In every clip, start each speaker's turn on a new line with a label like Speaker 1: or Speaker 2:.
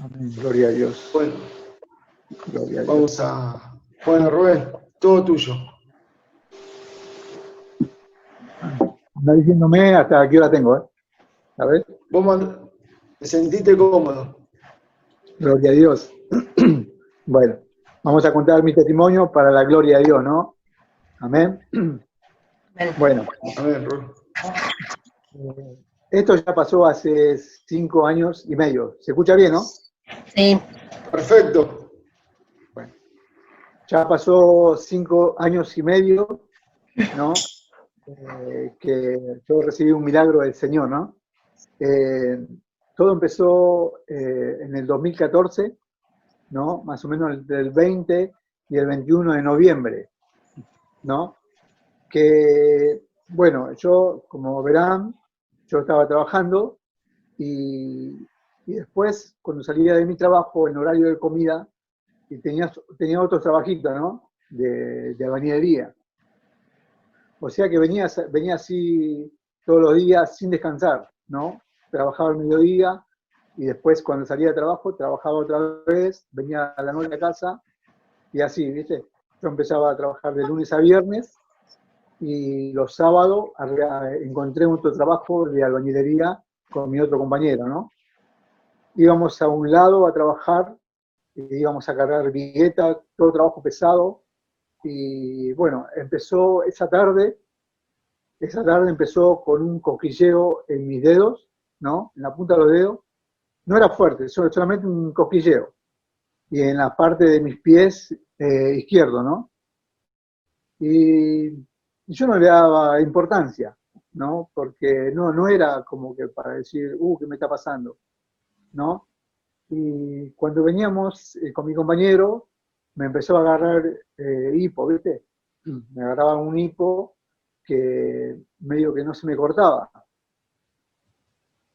Speaker 1: Amén. Gloria a Dios.
Speaker 2: Bueno,
Speaker 1: Gloria a Dios.
Speaker 2: vamos a... Bueno, Rubén, todo tuyo.
Speaker 1: Anda diciéndome hasta qué hora tengo, ¿eh? A ver.
Speaker 2: Te sentiste cómodo.
Speaker 1: Gloria a Dios. Bueno, vamos a contar mi testimonio para la gloria de Dios, ¿no? Amén. Bueno,
Speaker 2: A ver, Rubén.
Speaker 1: esto ya pasó hace 5 años y medio. ¿Se escucha bien, no?
Speaker 3: Sí.
Speaker 2: Perfecto.
Speaker 1: Bueno, ya pasó 5 años y medio, ¿no? Que yo recibí un milagro del Señor, ¿no? Todo empezó en el 2014, ¿no? Más o menos entre el 20 y el 21 de noviembre, ¿no? Que, bueno, yo, como verán, yo estaba trabajando y después, cuando salía de mi trabajo en horario de comida, y tenía otros trabajitos, ¿no? De albañilería. O sea que venía así todos los días sin descansar, ¿no? Trabajaba al mediodía y después cuando salía de trabajo trabajaba otra vez, venía a la noche a casa y así, ¿viste? Yo empezaba a trabajar de lunes a viernes y los sábados encontré otro trabajo de albañilería con mi otro compañero, ¿no? Íbamos a un lado a trabajar, íbamos a cargar vigueta, todo trabajo pesado y bueno, esa tarde empezó con un cosquilleo en mis dedos, ¿no? En la punta de los dedos. No era fuerte, solamente un cosquilleo. Y en la parte de mis pies izquierdo, ¿no? Y yo no le daba importancia, ¿no? Porque no era como que para decir, ¿qué me está pasando? ¿No? Y cuando veníamos con mi compañero, me empezó a agarrar hipo, ¿viste? Me agarraba un hipo que medio que no se me cortaba.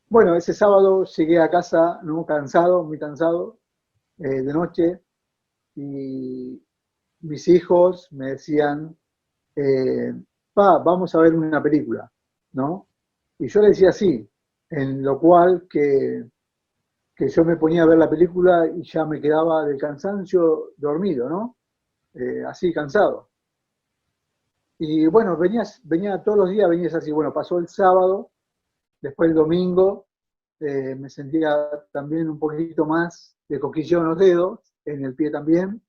Speaker 1: Bueno, ese sábado llegué a casa, ¿no? Cansado, muy cansado, de noche, y mis hijos me decían, vamos a ver una película, ¿no? Y yo le decía sí, en lo cual que yo me ponía a ver la película y ya me quedaba del cansancio dormido, ¿no? Así cansado. Y bueno, venía todos los días, venías así. Bueno, pasó el sábado, después el domingo, me sentía también un poquito más de cosquilleo en los dedos, en el pie también.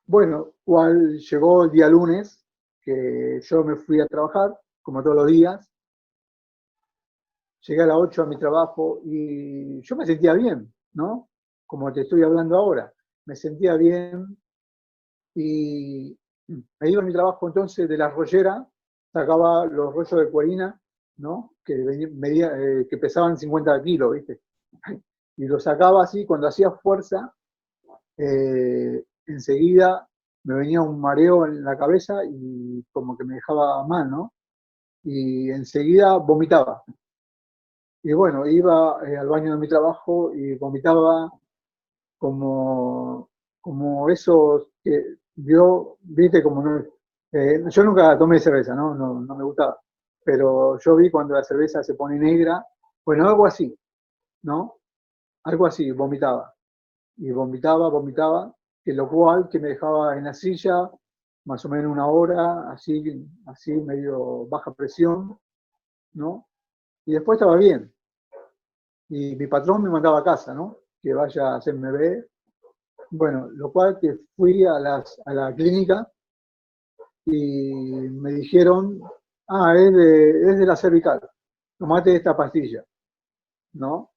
Speaker 1: Bueno, cual llegó el día lunes, que yo me fui a trabajar, como todos los días. Llegué a las 8 a mi trabajo y yo me sentía bien, ¿no? Como te estoy hablando ahora. Me sentía bien y me iba a mi trabajo entonces de la rollera, sacaba los rollos de cuerina, ¿no? Que pesaban 50 kilos, ¿viste? Y los sacaba así, cuando hacía fuerza, enseguida me venía un mareo en la cabeza y como que me dejaba mal, ¿no? Y enseguida vomitaba. Y bueno, iba al baño de mi trabajo y vomitaba como esos que viste, como no, yo nunca tomé cerveza, ¿no? No me gustaba, pero yo vi cuando la cerveza se pone negra, bueno, algo así, ¿no? Algo así, vomitaba. Y vomitaba, que lo cual que me dejaba en la silla más o menos una hora, así medio baja presión, ¿no? Y después estaba bien. Y mi patrón me mandaba a casa, ¿no? Que vaya a hacerme ver. Bueno, lo cual que fui a la clínica y me dijeron, es de la cervical, tomate esta pastilla, ¿no?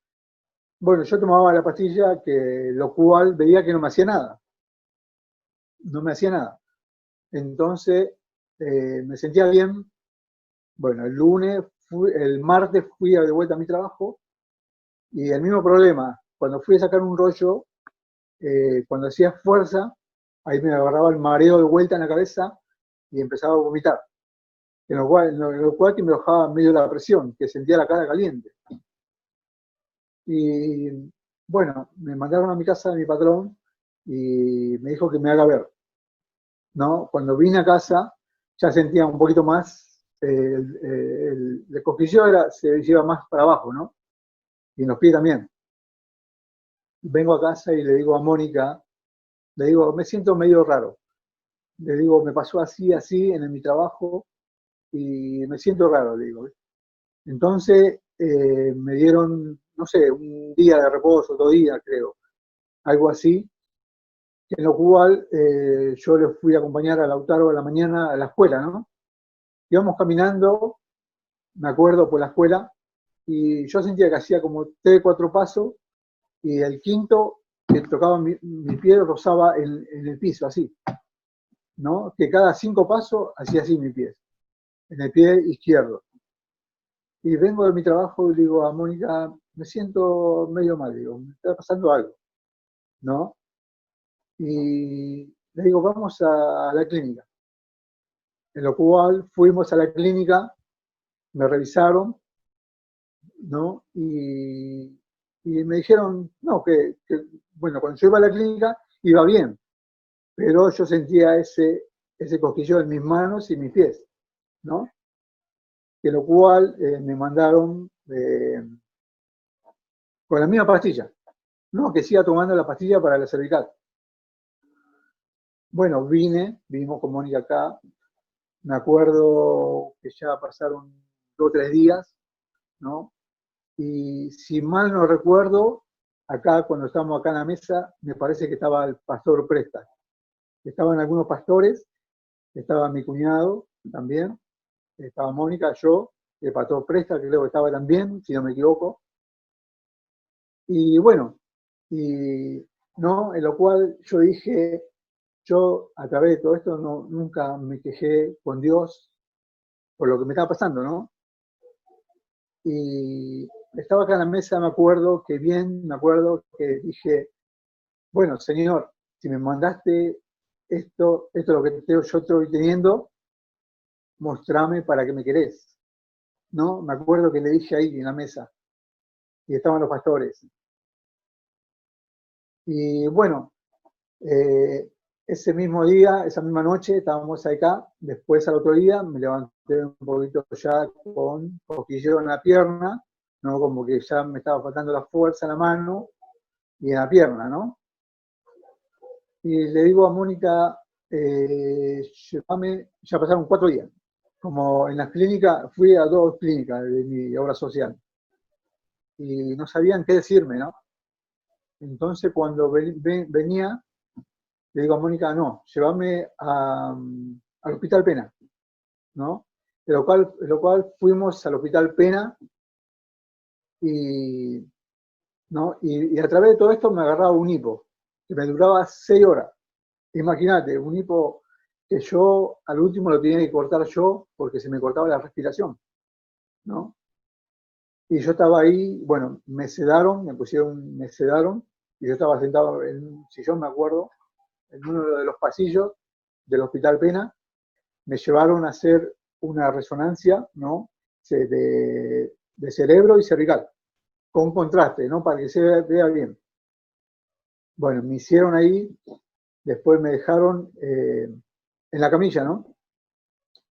Speaker 1: Bueno, yo tomaba la pastilla, que lo cual veía que no me hacía nada, no me hacía nada. Entonces, me sentía bien. Bueno, el martes fui de vuelta a mi trabajo y el mismo problema, cuando fui a sacar un rollo, cuando hacía fuerza, ahí me agarraba el mareo de vuelta en la cabeza y empezaba a vomitar. En lo cual que me bajaba medio la presión, que sentía la cara caliente. Y bueno, me mandaron a mi casa de mi patrón y me dijo que me haga ver, ¿no? Cuando vine a casa ya sentía un poquito más, el cosquilleo se iba más para abajo, ¿no? Y en los pies también. vengo a casa y le digo a Mónica, le digo, me siento medio raro. Le digo, me pasó así, así en mi trabajo y me siento raro, le digo. Entonces me dieron, no sé, un día de reposo, 2 días creo, algo así, en lo cual yo le fui a acompañar a Lautaro a la mañana a la escuela, ¿no? Íbamos caminando, me acuerdo, por la escuela, y yo sentía que hacía como 3, 4 pasos, y el quinto que tocaba mi pie rozaba en el piso, así, ¿no? Que cada 5 pasos hacía así mi pie, en el pie izquierdo. Y vengo de mi trabajo y le digo a Mónica, me siento medio mal, digo, me está pasando algo, ¿no? Y le digo, vamos a la clínica. En lo cual fuimos a la clínica, me revisaron, ¿no? Y me dijeron, no, bueno, cuando yo iba a la clínica iba bien, pero yo sentía ese cosquilleo en mis manos y mis pies, ¿no? De lo cual me mandaron con la misma pastilla, ¿no? Que siga tomando la pastilla para la cervical. Bueno, vinimos con Mónica acá, me acuerdo que ya pasaron 2 o 3 días, ¿no? Y si mal no recuerdo, acá cuando estábamos acá en la mesa, me parece que estaba el pastor Presta. Estaban algunos pastores, estaba mi cuñado también, estaba Mónica, yo, el pastor Presta, que creo que estaba también, si no me equivoco. Y bueno, y no, en lo cual yo dije, yo a través de todo esto nunca me quejé con Dios por lo que me estaba pasando, ¿no? Y estaba acá en la mesa, me acuerdo que dije, bueno, Señor, si me mandaste esto es lo que yo estoy teniendo, mostrame para qué me querés, ¿no? Me acuerdo que le dije ahí en la mesa, y estaban los pastores. Y bueno, eh, ese mismo día, esa misma noche, estábamos acá, después al otro día me levanté un poquito ya con cosquilleo en la pierna, ¿no? Como que ya me estaba faltando la fuerza en la mano y en la pierna, ¿no? Y le digo a Mónica, llévame, ya pasaron 4 días. Como en las clínicas, fui a 2 clínicas de mi obra social y no sabían qué decirme, ¿no? Entonces cuando venía, le digo a Mónica, no, llévame al Hospital Pena, ¿no? De lo cual fuimos al Hospital Pena y, ¿no? Y a través de todo esto me agarraba un hipo, que me duraba 6 horas. Imagínate, un hipo que yo al último lo tenía que cortar yo porque se me cortaba la respiración, ¿no? Y yo estaba ahí, bueno, me sedaron, y yo estaba sentado en un sillón, me acuerdo, en uno de los pasillos del Hospital Pena. Me llevaron a hacer una resonancia, ¿no? De cerebro y cervical, con contraste, ¿no? Para que se vea bien. Bueno, me hicieron ahí, después me dejaron en la camilla, ¿no?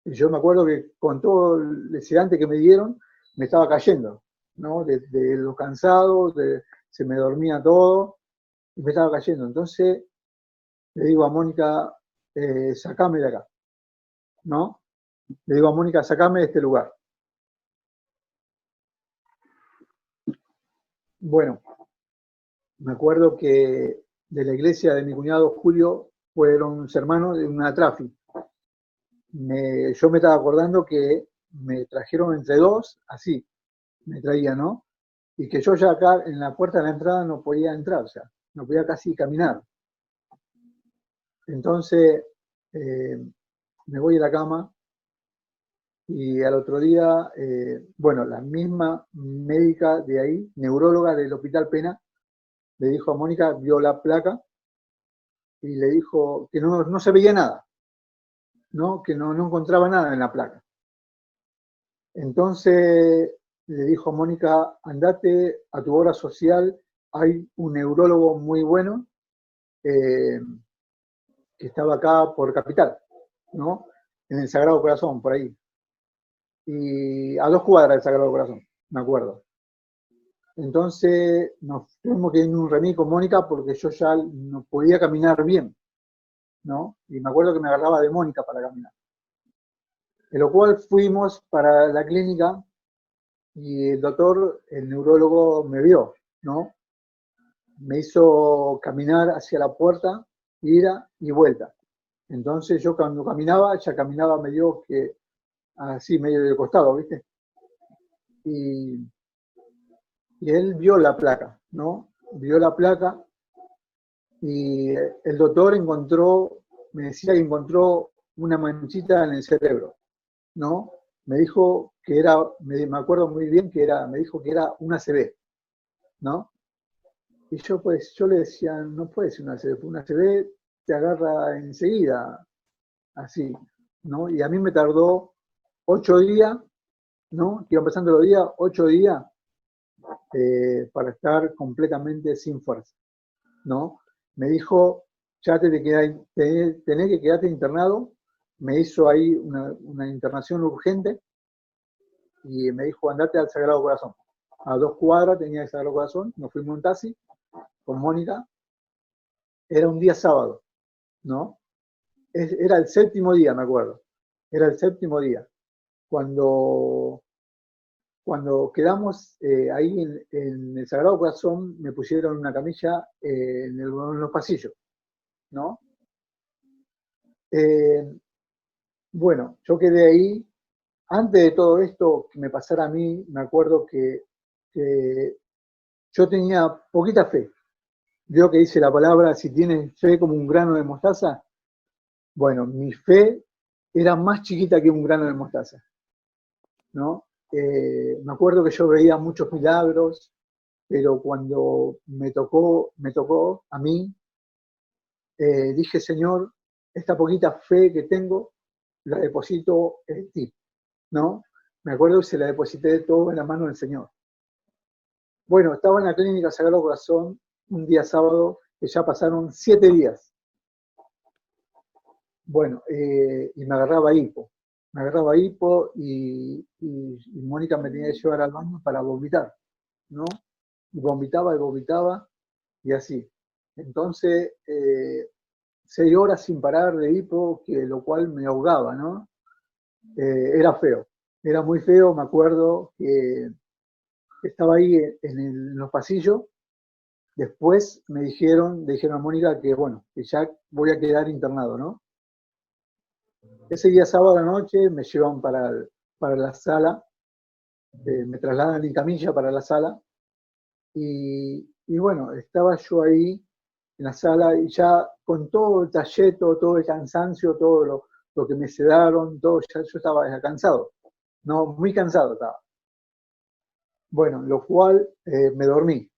Speaker 1: Y yo me acuerdo que con todo el sedante que me dieron, me estaba cayendo, ¿no? De lo cansado, se me dormía todo, y me estaba cayendo. Entonces le digo a Mónica, sacame de acá, ¿no? Le digo a Mónica, sacame de este lugar. Bueno, me acuerdo que de la iglesia de mi cuñado Julio fueron hermanos de una trafi. Yo me estaba acordando que me trajeron entre dos, así, me traía, ¿no? Y que yo ya acá en la puerta de la entrada no podía entrar, o sea, no podía casi caminar. Entonces me voy a la cama y al otro día, bueno, la misma médica de ahí, neuróloga del Hospital Pena, le dijo a Mónica, vio la placa y le dijo que no se veía nada, ¿no? Que no encontraba nada en la placa. Entonces le dijo a Mónica, andate a tu obra social, hay un neurólogo muy bueno que estaba acá por Capital, ¿no? En el Sagrado Corazón, por ahí. Y a 2 cuadras del Sagrado Corazón, me acuerdo. Entonces nos tuvimos que ir en un remis con Mónica porque yo ya no podía caminar bien, ¿no? Y me acuerdo que me agarraba de Mónica para caminar. En lo cual fuimos para la clínica y el doctor, el neurólogo, me vio, ¿no? Me hizo caminar hacia la puerta, ida y vuelta. Entonces yo cuando caminaba, ya caminaba medio que así, medio de costado, ¿viste? Y, y él vio la placa, ¿no? Vio la placa y el doctor me decía que encontró una manchita en el cerebro, ¿no? Me dijo que era, me acuerdo muy bien que era, me dijo que era una ACV, ¿no? Y yo pues, yo le decía, no puede ser una ACV te agarra enseguida, así, ¿no? Y a mí me tardó 8 días, ¿no? Que iban pasando los días, 8 días para estar completamente sin fuerza, ¿no? Me dijo, ya tenés que quedarte internado, me hizo ahí una internación urgente y me dijo, andate al Sagrado Corazón. A 2 cuadras tenía el Sagrado Corazón, nos fuimos en taxi con Mónica, era un día sábado, ¿no? Era el séptimo día, me acuerdo, era el séptimo día. Cuando, cuando quedamos ahí en el Sagrado Corazón, me pusieron una camilla en los pasillos, ¿no? Eh, bueno, yo quedé ahí. Antes de todo esto que me pasara a mí, me acuerdo que yo tenía poquita fe. Veo que dice la palabra, si tienes fe como un grano de mostaza. Bueno, mi fe era más chiquita que un grano de mostaza, ¿no? Me acuerdo que yo veía muchos milagros, pero cuando me tocó a mí, dije, Señor, esta poquita fe que tengo, la deposito en ti, ¿no? Me acuerdo que se la deposité todo en la mano del Señor. Bueno, estaba en la clínica Sagrado Corazón un día sábado, que ya pasaron 7 días. Bueno, y me agarraba hipo. Me agarraba hipo y Mónica me tenía que llevar al baño para vomitar, ¿no? Y vomitaba y así. Entonces, 6 horas sin parar de hipo, que lo cual me ahogaba, ¿no? Era feo, era muy feo, me acuerdo que estaba ahí en los pasillos. Después me dijeron a Mónica que bueno, que ya voy a quedar internado, ¿no? Ese día sábado a la noche me llevan para la sala, me trasladan en camilla para la sala, y bueno, estaba yo ahí en la sala y ya con todo el talleto, todo el cansancio, todo lo que me sedaron, todo, ya yo estaba ya cansado, no, muy cansado estaba. Bueno, lo cual me dormí,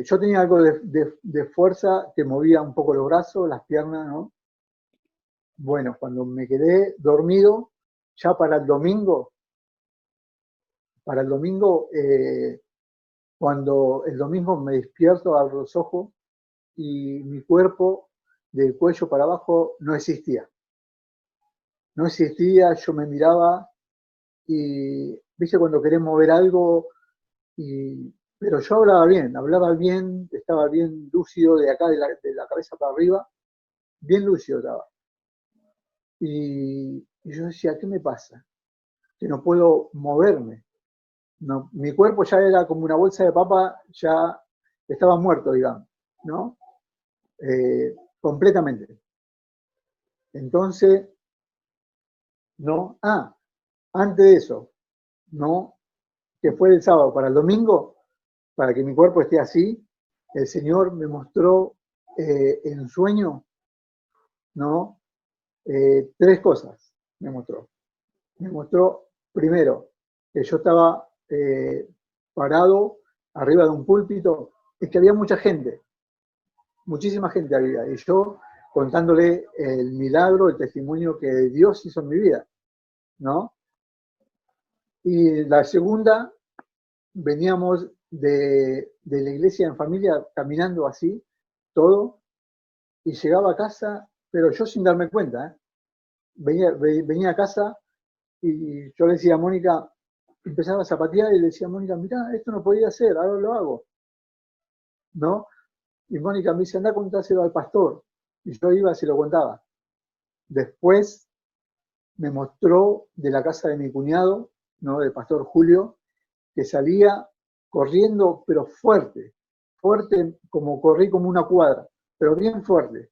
Speaker 1: yo tenía algo de fuerza que movía un poco los brazos, las piernas, ¿no? Bueno, cuando me quedé dormido, ya para el domingo, cuando el domingo me despierto, abro los ojos y mi cuerpo del cuello para abajo no existía. No existía, yo me miraba y, viste, cuando querés mover algo, pero yo hablaba bien, estaba bien lúcido de acá, de la cabeza para arriba, bien lúcido estaba. Y yo decía, ¿qué me pasa? Que no puedo moverme. No, mi cuerpo ya era como una bolsa de papa, ya estaba muerto, digamos, ¿no? Completamente. Entonces, no, antes de eso, no, que fue el sábado para el domingo, para que mi cuerpo esté así, el Señor me mostró en sueño, ¿no? 3 cosas me mostró. Me mostró, primero, que yo estaba parado arriba de un púlpito, es que había mucha gente, muchísima gente había, y yo contándole el milagro, el testimonio que Dios hizo en mi vida, ¿no? Y la segunda, veníamos de la iglesia en familia caminando así, todo, y llegaba a casa, pero yo sin darme cuenta, venía a casa y yo le decía a Mónica, empezaba a zapatear y le decía a Mónica, mirá, esto no podía hacer, ahora lo hago, ¿no? Y Mónica me dice, anda a contárselo al pastor. Y yo iba y se lo contaba. Después me mostró de la casa de mi cuñado, ¿no? Del pastor Julio, que salía corriendo, pero fuerte, fuerte, como corrí como una cuadra, pero bien fuerte,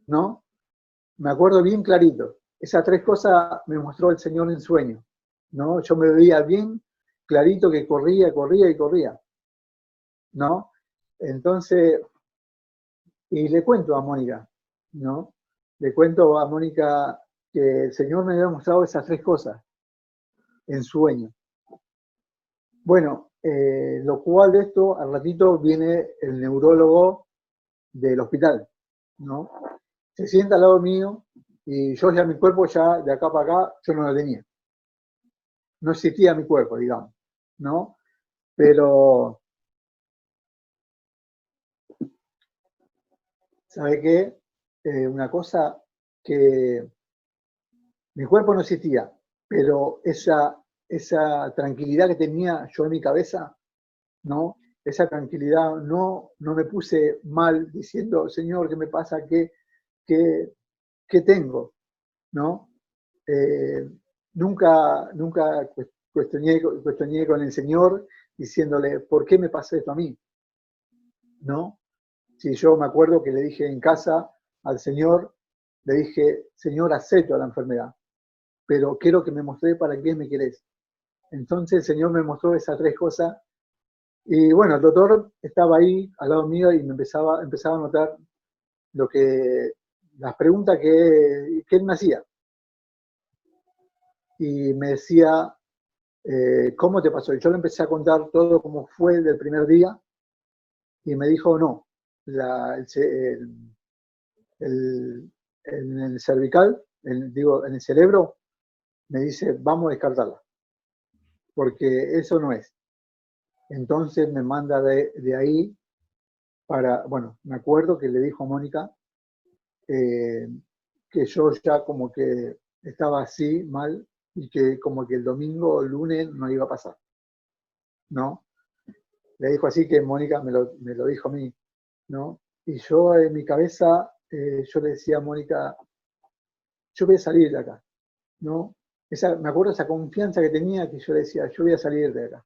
Speaker 1: ¿no? Me acuerdo bien clarito. Esas tres cosas me mostró el Señor en sueño, ¿no? Yo me veía bien clarito que corría, corría y corría, ¿no? Entonces, y le cuento a Mónica, ¿no? Le cuento a Mónica que el Señor me había mostrado esas tres cosas en sueño. Bueno, lo cual de esto, al ratito viene el neurólogo del hospital, ¿no? Se sienta al lado mío y yo ya mi cuerpo ya de acá para acá, yo no lo tenía. No existía mi cuerpo, digamos, ¿no? Pero, ¿sabe qué? Una cosa que mi cuerpo no existía, pero esa tranquilidad que tenía yo en mi cabeza, ¿no? Esa tranquilidad, no me puse mal diciendo, Señor, ¿qué me pasa? ¿Qué tengo? ¿No? Eh, nunca cuestioné con el Señor diciéndole, ¿por qué me pasa esto a mí? ¿No? Si yo me acuerdo que le dije en casa al Señor, le dije, Señor, acepto la enfermedad, pero quiero que me mostré para qué me querés. Entonces el Señor me mostró esas tres cosas y bueno, el doctor estaba ahí al lado mío y me empezaba a notar las preguntas que él me hacía. Y me decía, ¿cómo te pasó? Y yo le empecé a contar todo cómo fue del primer día y me dijo, no, en el cervical, en el cerebro, me dice, vamos a descartarla, porque eso no es. Entonces me manda de ahí bueno, me acuerdo que le dijo a Mónica eh, que yo ya como que estaba así mal y que como que el domingo o el lunes no iba a pasar, ¿no? Le dijo así que Mónica me lo dijo a mí, ¿no? Y yo en mi cabeza, yo le decía a Mónica, yo voy a salir de acá, ¿no? Me acuerdo esa confianza que tenía que yo le decía, yo voy a salir de acá,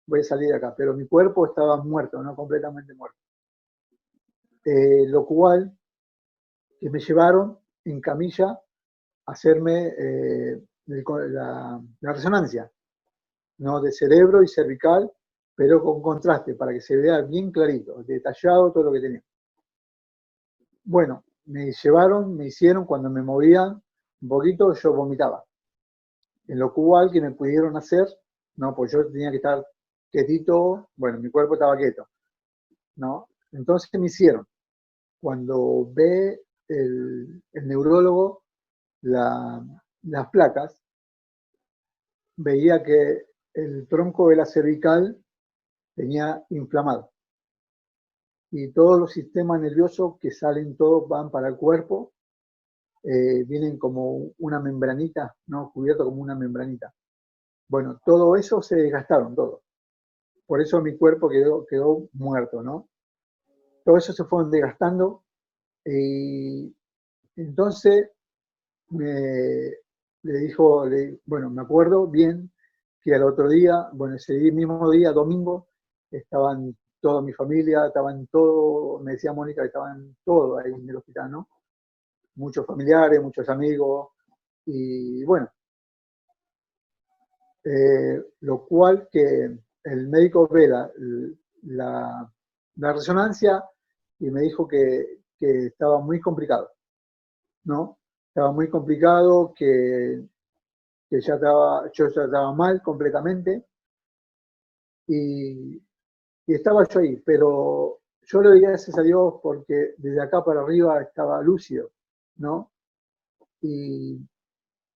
Speaker 1: voy a salir de acá, pero mi cuerpo estaba muerto, no completamente muerto. Lo cual que me llevaron en camilla a hacerme la resonancia, ¿no? De cerebro y cervical, pero con contraste, para que se vea bien clarito, detallado todo lo que tenía. Bueno, me llevaron, me hicieron, cuando me movían un poquito, yo vomitaba. En lo cual que me pudieron hacer, no, pues yo tenía que estar quietito, bueno, mi cuerpo estaba quieto, ¿no? Entonces, ¿qué me hicieron? Cuando ve el neurólogo las placas, veía que el tronco de la cervical tenía inflamado. Y todos los sistemas nerviosos que salen, todos van para el cuerpo, vienen como una membranita, ¿no? Cubierto como una membranita. Bueno, todo eso se desgastaron, todo. Por eso mi cuerpo quedó muerto, ¿no? Todo eso se fueron desgastando y entonces le dijo, bueno, me acuerdo bien que al otro día, bueno, ese mismo día, domingo, estaban toda mi familia, estaban todos, me decía Mónica que estaban todos ahí en el hospital, ¿no? Muchos familiares, muchos amigos, y bueno, lo cual que el médico ve la resonancia y me dijo que estaba muy complicado, ¿no? Estaba muy complicado, que yo ya estaba mal completamente y, y estaba yo ahí, pero yo le doy gracias a Dios porque desde acá para arriba estaba lúcido, ¿no? Y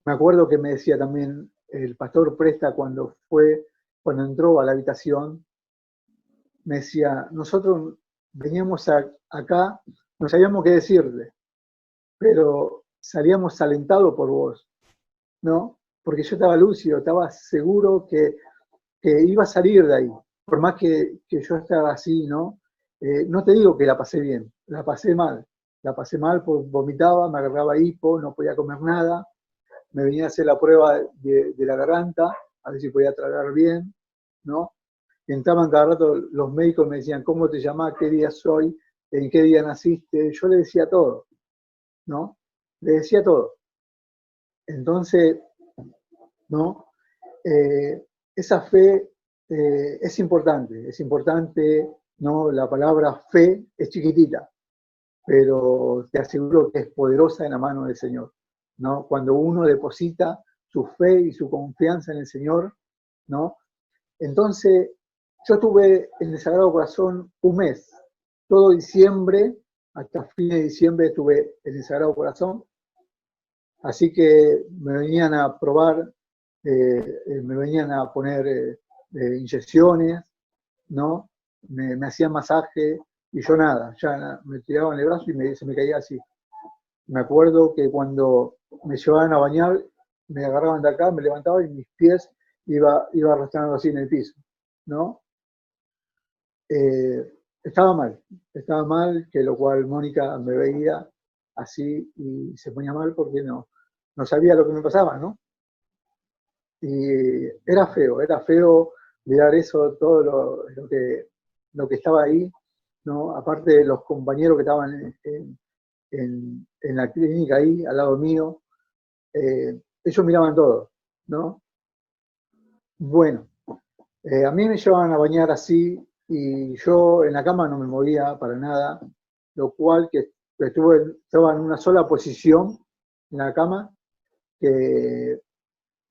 Speaker 1: me acuerdo que me decía también el pastor Presta cuando entró a la habitación, me decía, nosotros veníamos acá, no sabíamos qué decirle, pero salíamos alentados por vos, ¿no? porque yo estaba lúcido, estaba seguro que iba a salir de ahí, por más que yo estaba así, ¿no? No te digo que la pasé bien, la pasé mal porque vomitaba, me agarraba hipo, no podía comer nada, me venía a hacer la prueba de la garganta, a ver si podía tragar bien, ¿no? Y entraban cada rato los médicos, me decían, ¿cómo te llamás? ¿Qué día soy? ¿En qué día naciste? Yo le decía todo, ¿no? Le decía todo. Entonces, ¿no? Esa fe es importante, ¿no? La palabra fe es chiquitita, pero te aseguro que es poderosa en la mano del Señor, ¿no? Cuando uno deposita su fe y su confianza en el Señor, ¿no? Entonces, yo estuve en el Sagrado Corazón un mes, todo diciembre, hasta fin de diciembre estuve en el Sagrado Corazón, así que me venían a probar, me venían a poner inyecciones, ¿no? Me hacían masaje y yo nada, ya me tiraban el brazo y se me caía así. Me acuerdo que cuando me llevaban a bañar, me agarraban de acá, me levantaban y mis pies iba arrastrando así en el piso, ¿no? Eh, estaba mal, que lo cual Mónica me veía así y se ponía mal porque no sabía lo que me pasaba, ¿no? Y era feo mirar eso, todo lo que estaba ahí, ¿no? Aparte de los compañeros que estaban en la clínica ahí, al lado mío, ellos miraban todo, ¿no? Bueno, a mí me llevaban a bañar así y yo en la cama no me movía para nada, lo cual que estaba en una sola posición en la cama, que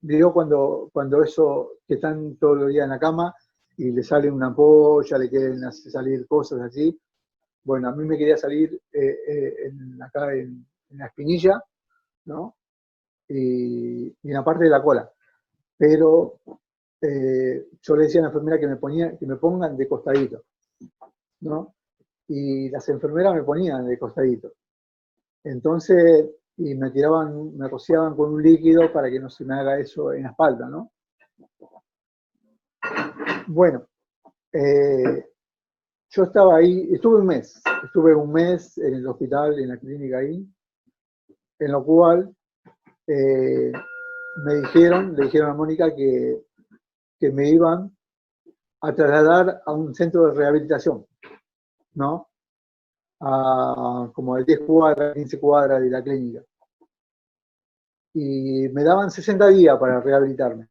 Speaker 1: digo cuando eso, que están todos los días en la cama y le sale una ampolla, le quieren hacer salir cosas así. Bueno, a mí me quería salir acá en la espinilla, ¿no? Y en la parte de la cola. Pero yo le decía a la enfermera que me pongan de costadito, ¿no? Y las enfermeras me ponían de costadito. Entonces, y me rociaban con un líquido para que no se me haga eso en la espalda, ¿no? Bueno, yo estaba ahí, estuve un mes en el hospital, en la clínica ahí, en lo cual eh, le dijeron a Mónica que me iban a trasladar a un centro de rehabilitación, ¿no? Como de 10 cuadras, 15 cuadras de la clínica. Y me daban 60 días para rehabilitarme,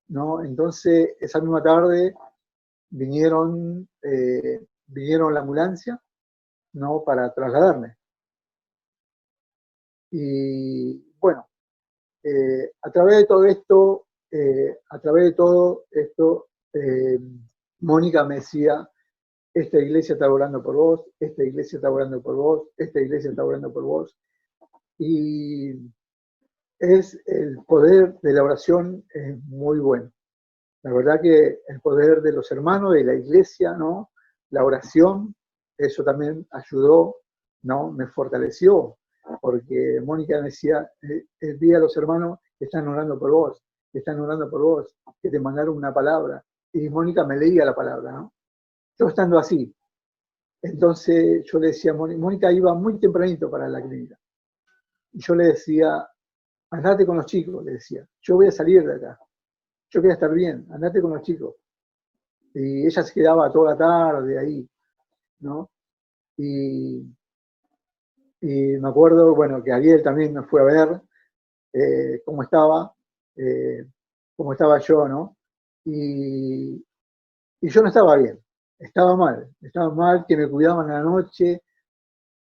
Speaker 1: ¿no? Entonces, esa misma tarde vinieron la ambulancia, ¿no? Para trasladarme. Y bueno, a través de todo esto, Mónica me decía, esta iglesia está orando por vos, esta iglesia está orando por vos, esta iglesia está orando por vos. Y es el poder de la oración es muy bueno. La verdad que el poder de los hermanos de la iglesia, ¿no? La oración, eso también ayudó, ¿no? Me fortaleció, porque Mónica me decía, el día los hermanos están orando por vos, están orando por vos, que te mandaron una palabra. Y Mónica me leía la palabra, ¿no? Yo estando así. Entonces yo le decía, Mónica iba muy tempranito para la clínica. Y yo le decía, andate con los chicos, le decía, yo voy a salir de acá, yo voy a estar bien, andate con los chicos. Y ella se quedaba toda la tarde ahí, ¿no? Y, y me acuerdo, bueno, que Ariel también me fue a ver cómo eh, cómo estaba yo, ¿no? Y, y yo no estaba bien, estaba mal, que me cuidaban a la noche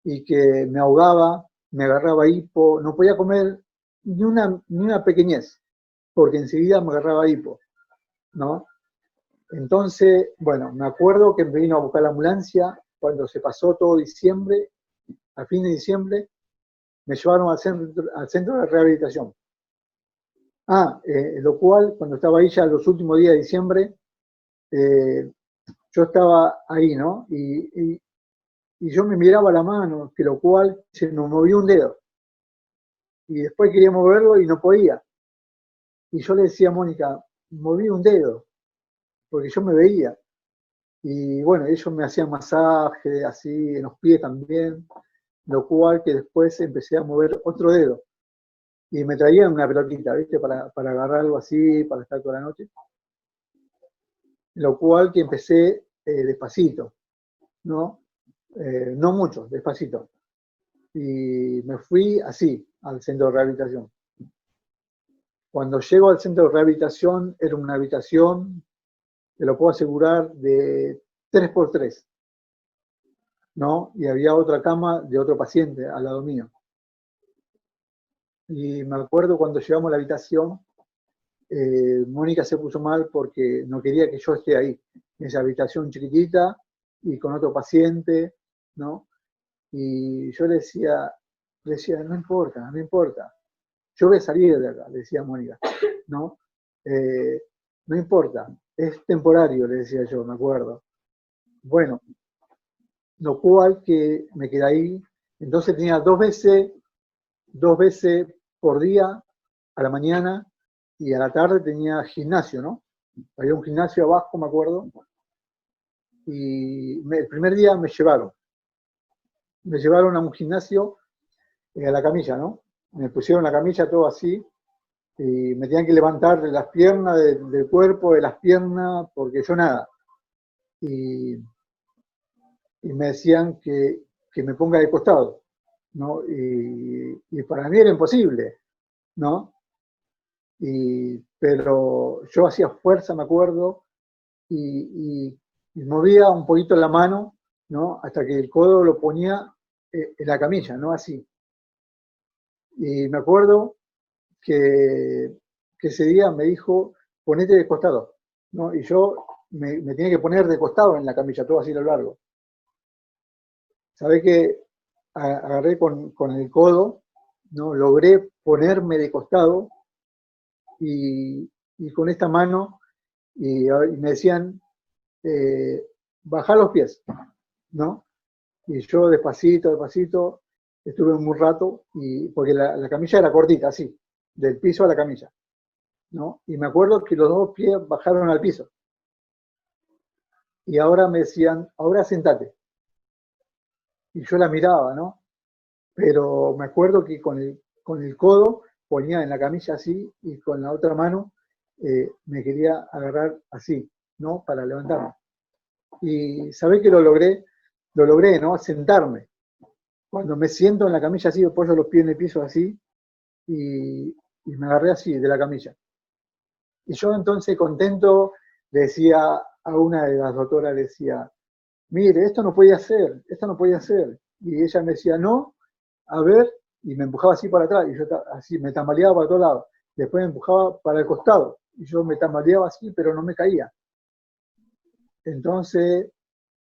Speaker 1: y que me ahogaba, me agarraba hipo, no podía comer ni una pequeñez, porque enseguida me agarraba hipo, ¿no? Entonces, bueno, me acuerdo que me vino a buscar la ambulancia cuando se pasó todo diciembre, a fin de diciembre, me llevaron al centro de rehabilitación. Lo cual, cuando estaba ahí ya los últimos días de diciembre, eh, yo estaba ahí, ¿no? Y yo me miraba la mano, que lo cual se me movió un dedo. y después quería moverlo y no podía. Y yo le decía a Mónica, moví un dedo, porque yo me veía. Y bueno, ellos me hacían masaje así en los pies también, lo cual que después empecé a mover otro dedo. Y me traían una pelotita, ¿viste? Para agarrar algo así, para estar toda la noche. Lo cual que empecé despacito, ¿no? No mucho, despacito. Y me fui así al centro de rehabilitación. Cuando llego al centro de rehabilitación, era una habitación, te lo puedo asegurar, de 3x3, ¿no? Y había otra cama de otro paciente al lado mío. Y me acuerdo cuando llegamos a la habitación, Mónica se puso mal porque no quería que yo esté ahí, en esa habitación chiquitita y con otro paciente, ¿no? Y yo le decía, no importa, no importa. Yo voy a salir de acá, le decía a Mónica, ¿no? No importa, es temporario, le decía yo, me acuerdo. Bueno, lo cual que me quedé ahí, entonces tenía dos veces por día, a la mañana y a la tarde tenía gimnasio, ¿no? Había un gimnasio abajo, me acuerdo, y el primer día me llevaron a un gimnasio a la camilla, ¿no? Me pusieron la camilla todo así, y me tenían que levantar las piernas del cuerpo, de las piernas, porque yo nada. Y me decían que me ponga de costado, ¿no? Y para mí era imposible, ¿no? Pero yo hacía fuerza, me acuerdo, y movía un poquito la mano, ¿no? Hasta que el codo lo ponía en la camilla, ¿no? Así. Y me acuerdo que ese día me dijo, ponete de costado, ¿no? Y yo me tenía que poner de costado en la camilla, todo así a lo largo. Sabés que agarré con el codo, ¿no? Logré ponerme de costado y con esta mano, y me decían, bajar los pies, ¿no? Y yo despacito, despacito, estuve un rato, porque la camilla era cortita, así, del piso a la camilla, ¿no? Y me acuerdo que los dos pies bajaron al piso. Y ahora me decían, ahora sentate. Y yo la miraba, ¿no? Pero me acuerdo que con el codo ponía en la camilla así y con la otra mano me quería agarrar así, ¿no? Para levantarme. Y sabés que lo logré, ¿no? Sentarme. Cuando me siento en la camilla así, apoyo los pies en el piso así y me agarré así de la camilla. Y yo entonces contento le decía a una de las doctoras, le decía, mire, esto no podía ser, esto no podía ser. Y ella me decía, no, a ver, y me empujaba así para atrás, y yo así me tambaleaba para todos lados. Después me empujaba para el costado, y yo me tambaleaba así, pero no me caía. Entonces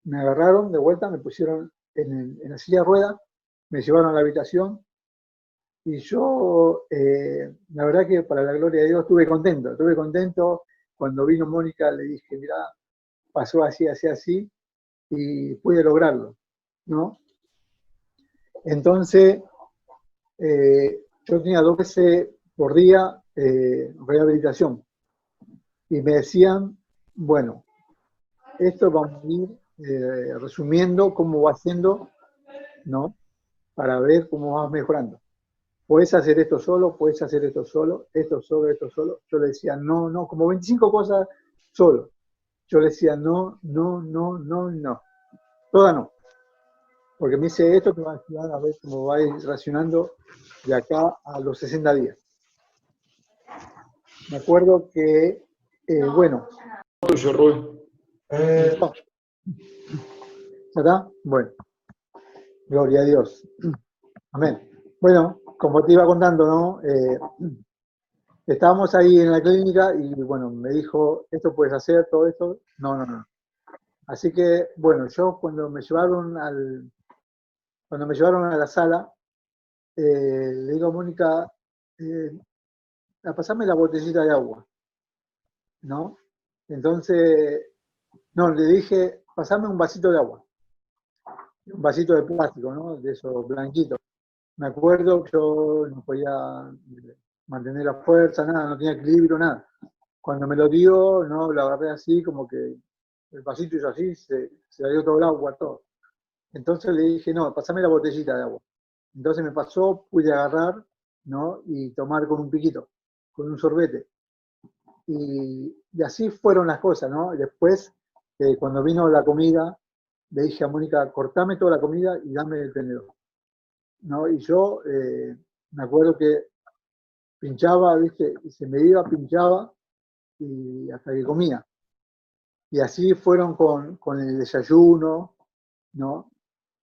Speaker 1: me agarraron de vuelta, me pusieron en la silla de ruedas, me llevaron a la habitación, y yo, la verdad que para la gloria de Dios, estuve contento. Cuando vino Mónica le dije, mirá, pasó así, así, así, y pude lograrlo, ¿no? Entonces, yo tenía 2 veces por día rehabilitación, y me decían, bueno, esto vamos a ir resumiendo cómo va haciendo, ¿no? Para ver cómo vas mejorando. Puedes hacer esto solo, puedes hacer esto solo, esto solo, esto solo. Yo le decía, no, no, como 25 cosas solo. Yo le decía, no, no, no, no, no. Toda no. Porque me dice, esto te va a ayudar a ver cómo va a ir racionando de acá a los 60 días. Me acuerdo que, bueno.
Speaker 2: Tuyo, Rubén.
Speaker 1: ¿Ya está? Bueno. Gloria a Dios. Amén. Bueno, como te iba contando, ¿no? Estábamos ahí en la clínica y bueno, me dijo, esto puedes hacer, todo esto. No, no, no. Así que, bueno, yo cuando me llevaron a la sala, le digo a Mónica, pasame la botellita de agua, ¿no? Entonces, no, le dije, pasame un vasito de agua, un vasito de plástico, ¿no? De esos blanquitos. me acuerdo que yo no podía mantener la fuerza, nada, no tenía equilibrio, nada. Cuando me lo dio, no, lo agarré así, como que el vasito hizo así, se le dio todo el agua, todo. Entonces le dije, no, pasame la botellita de agua. Entonces me pasó, pude agarrar, ¿no? Y tomar con un piquito, con un sorbete. Y así fueron las cosas, ¿no? Después, cuando vino la comida, le dije a Mónica, cortame toda la comida y dame el tenedor, ¿no? Y yo me acuerdo que pinchaba, ¿viste? Y se me iba, pinchaba, y hasta que comía. Y así fueron con el desayuno, ¿no?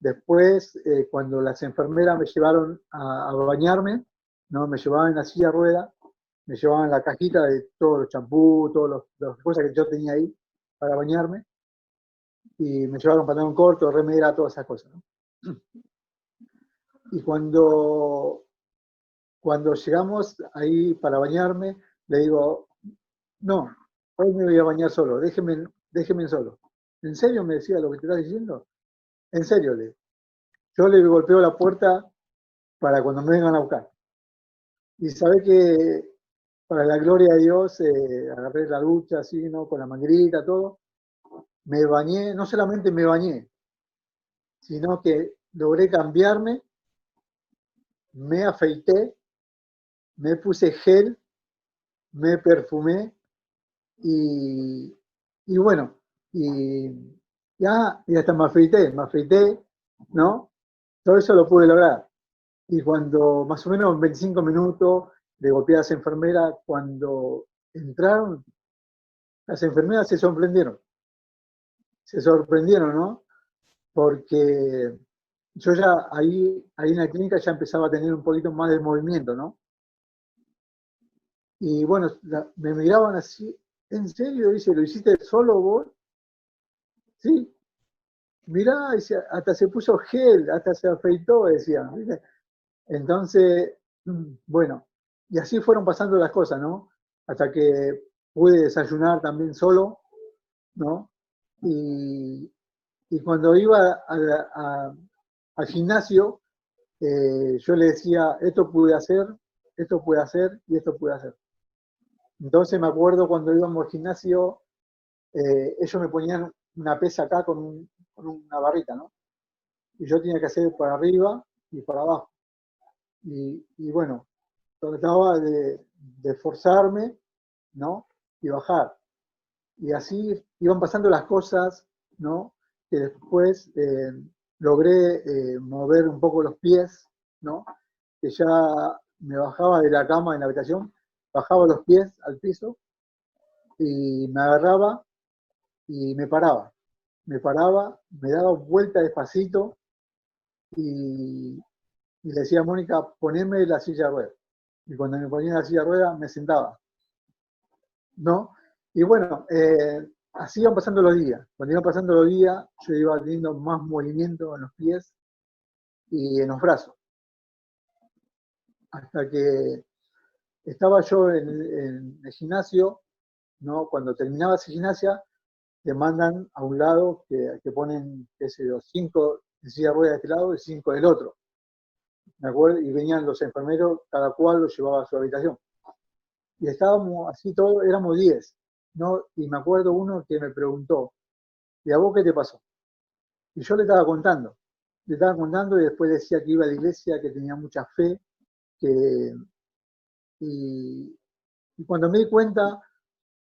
Speaker 1: Después, cuando las enfermeras me llevaron a bañarme, ¿no? Me llevaban en la silla de rueda, me llevaban la cajita de todos los champús, todas las cosas que yo tenía ahí para bañarme, y me llevaron pantalón corto, remera, todas esas cosas, ¿no? Y cuando llegamos ahí para bañarme, le digo, no, hoy me voy a bañar solo, déjeme solo. ¿En serio me decía lo que te estás diciendo? En serio, yo le golpeo la puerta para cuando me vengan a buscar. Y sabe que, para la gloria de Dios, agarré la ducha así, ¿no? Con la manguerita, todo. Me bañé, no solamente me bañé, sino que logré cambiarme, me afeité, me puse gel, me perfumé y, y bueno, y, y hasta me afeité, ¿no? Todo eso lo pude lograr. Y cuando más o menos en 25 minutos de golpear a las enfermeras, cuando entraron, las enfermeras se sorprendieron, ¿no? Porque yo ya ahí en la clínica ya empezaba a tener un poquito más de movimiento, ¿no? Y bueno, me miraban así, ¿en serio? Dice, ¿lo hiciste solo vos? Sí, mirá, dice, hasta se puso gel, hasta se afeitó, decían, ¿viste? Entonces, bueno, y así fueron pasando las cosas, ¿no? Hasta que pude desayunar también solo, ¿no? Y, y cuando iba al gimnasio, yo le decía, esto pude hacer, esto pude hacer y esto pude hacer. Entonces me acuerdo cuando íbamos al gimnasio, ellos me ponían una pesa acá con una barrita, ¿no? Y yo tenía que hacer para arriba y para abajo. Y bueno, trataba de forzarme, ¿no? Y bajar. Y así iban pasando las cosas, ¿no? Que después logré mover un poco los pies, ¿no? Que ya me bajaba de la cama en la habitación, bajaba los pies al piso y me agarraba y me paraba, me daba vuelta despacito y le decía a Mónica, poneme la silla de ruedas. Y cuando me ponía la silla de ruedas me sentaba, ¿no? Y bueno, así iban pasando los días. Cuando iban pasando los días, yo iba teniendo más movimiento en los pies y en los brazos. Hasta que estaba yo en el gimnasio, ¿no? Cuando terminaba esa gimnasia, te mandan a un lado que ponen, qué sé yo, 5 de silla de ruedas de este lado y 5 del otro. ¿Me acuerdo? Y venían los enfermeros, cada cual lo llevaba a su habitación. Y estábamos así todos, éramos 10, ¿no? Y me acuerdo uno que me preguntó, ¿y a vos qué te pasó? Y yo le estaba contando y después decía que iba a la iglesia, que tenía mucha fe, que, y, y cuando me di cuenta,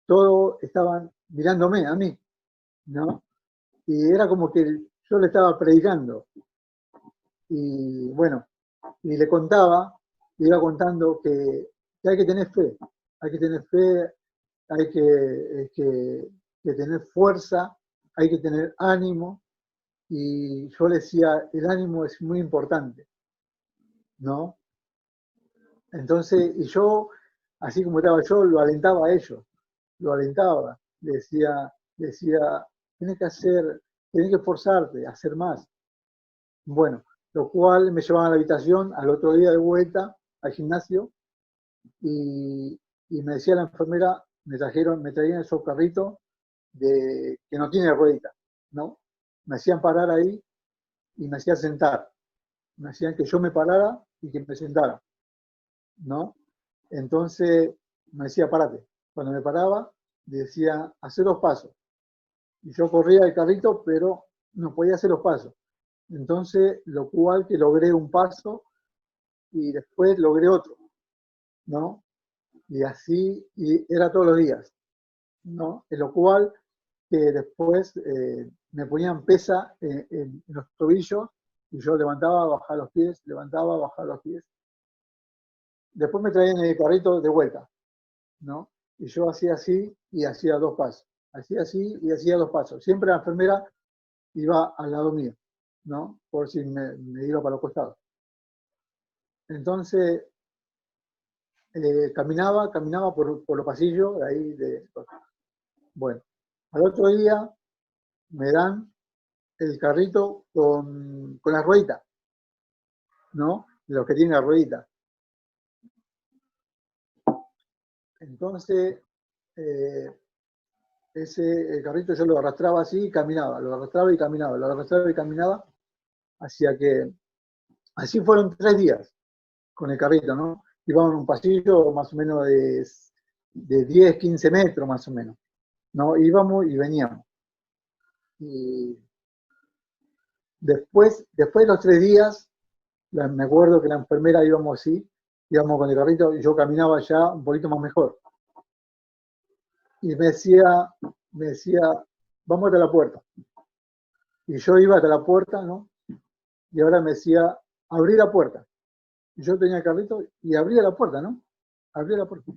Speaker 1: todos estaban mirándome a mí, ¿no? Y era como que yo le estaba predicando. Y bueno, y le iba contando que hay que tener fe, hay que tener fe, hay que tener fuerza, hay que tener ánimo. Y yo le decía, el ánimo es muy importante, ¿no? Entonces, y yo, así como estaba yo, lo alentaba a ellos, lo alentaba, le decía, tenés que hacer, tenés que esforzarte, hacer más. Bueno, lo cual me llevaba a la habitación al otro día de vuelta al gimnasio y me decía la enfermera, me traían esos carritos que no tiene ruedita, ¿no? Me hacían parar ahí y me hacían sentar. Me hacían que yo me parara y que me sentara, ¿no? Entonces me decía, párate. Cuando me paraba, decía, hacer los pasos. Y yo corría el carrito, pero no podía hacer los pasos. Entonces, lo cual que logré un paso y después logré otro, ¿no? Y así, y era todos los días, ¿no? En lo cual que después me ponían pesa en los tobillos y yo levantaba, bajaba los pies, levantaba, bajaba los pies. Después me traían el carrito de vuelta, ¿no? Y yo hacía así y hacía dos pasos. Hacía así y hacía dos pasos. Siempre la enfermera iba al lado mío, ¿no? Por si me iba para los costados. Entonces, caminaba por los pasillos de ahí. Bueno, al otro día me dan el carrito con la ruedita, ¿no? Los que tienen la ruedita. Entonces, el carrito yo lo arrastraba así y caminaba, lo arrastraba y caminaba, lo arrastraba y caminaba, hacia que, así fueron 3 días con el carrito, ¿no? Íbamos en un pasillo más o menos de 10, 15 metros más o menos, ¿no? Íbamos y veníamos. Y después de los 3 días, me acuerdo que la enfermera íbamos así, íbamos con el carrito y yo caminaba ya un poquito más mejor. Y me decía, vamos hasta la puerta. Y yo iba hasta la puerta, ¿no? Y ahora me decía, abrí la puerta. Y yo tenía el carrito y abría la puerta, ¿no? Abría la puerta.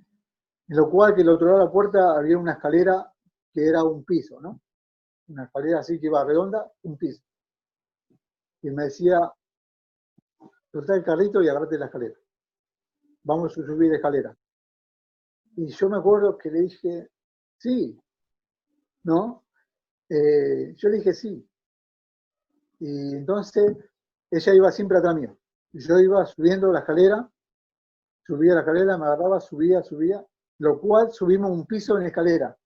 Speaker 1: En lo cual que al otro lado de la puerta había una escalera que era un piso, ¿no? Una escalera así que iba redonda, un piso. Y me decía, soltá el carrito y agarrate la escalera. Vamos a subir la escalera. Y yo me acuerdo que le dije, sí, ¿no? Yo le dije sí. Y entonces ella iba siempre atrás mío. Yo iba subiendo la escalera, subía la escalera, me agarraba, subía, lo cual subimos un piso en escalera.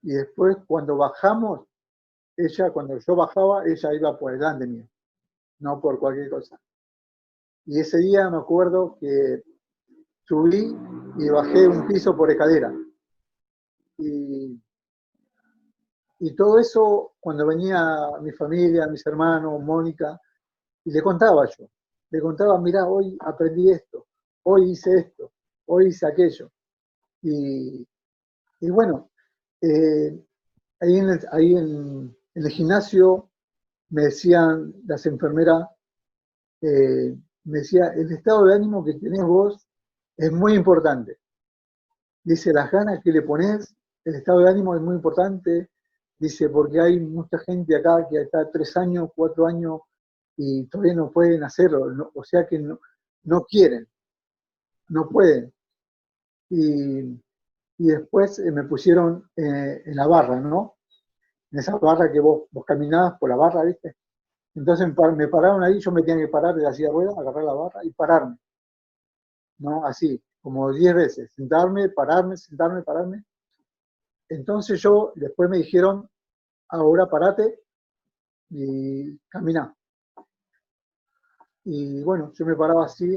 Speaker 1: Y después cuando bajamos, cuando yo bajaba, ella iba por delante mío, no por cualquier cosa. Y ese día me acuerdo que subí y bajé un piso por escalera. Y, y todo eso, cuando venía mi familia, mis hermanos, Mónica, y le contaba yo. Le contaba, mirá, hoy aprendí esto, hoy hice esto, hoy hice aquello. Y bueno, eh, ahí en el gimnasio me decían las enfermeras, me decía, el estado de ánimo que tenés vos es muy importante. Dice, las ganas que le pones, el estado de ánimo es muy importante. Dice, porque hay mucha gente acá que está 3 años, 4 años y todavía no pueden hacerlo. No, o sea que no quieren, no pueden. Y, y después me pusieron en la barra, ¿no? En esa barra que vos caminabas por la barra, ¿viste? Entonces me pararon ahí, yo me tenía que parar de la silla de ruedas, agarrar la barra y pararme, ¿no? Así, como 10 veces, sentarme, pararme, sentarme, pararme. Entonces después me dijeron, ahora parate y camina. Y bueno, yo me paraba así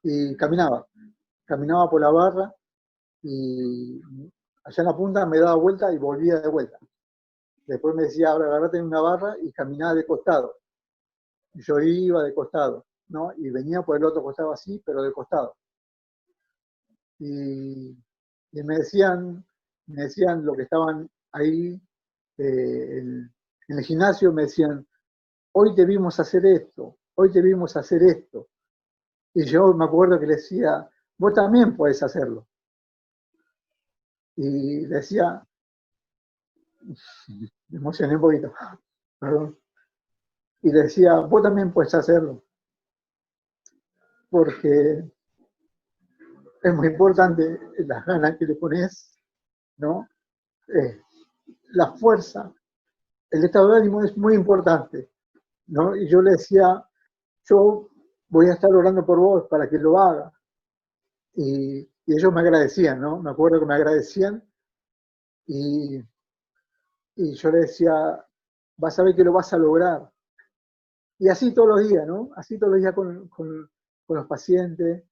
Speaker 1: y caminaba por la barra y allá en la punta me daba vuelta y volvía de vuelta. Después me decía, ahora agarrate en una barra y caminaba de costado. Y yo iba de costado, ¿no? Y venía por el otro costado así, pero de costado. Y, y me decían lo que estaban ahí en el gimnasio, me decían, hoy te vimos hacer esto, hoy te vimos hacer esto. Y yo me acuerdo que le decía, vos también podés hacerlo. Y decía, me emocioné un poquito, perdón. Y le decía, vos también podés hacerlo, porque es muy importante las ganas que le pones, ¿no? La fuerza, el estado de ánimo es muy importante, ¿no? Y yo le decía, yo voy a estar orando por vos para que lo haga. Y ellos me agradecían, ¿no? Me acuerdo que me agradecían y, y yo le decía, vas a ver que lo vas a lograr. Y así todos los días, ¿no? Así todos los días con los pacientes,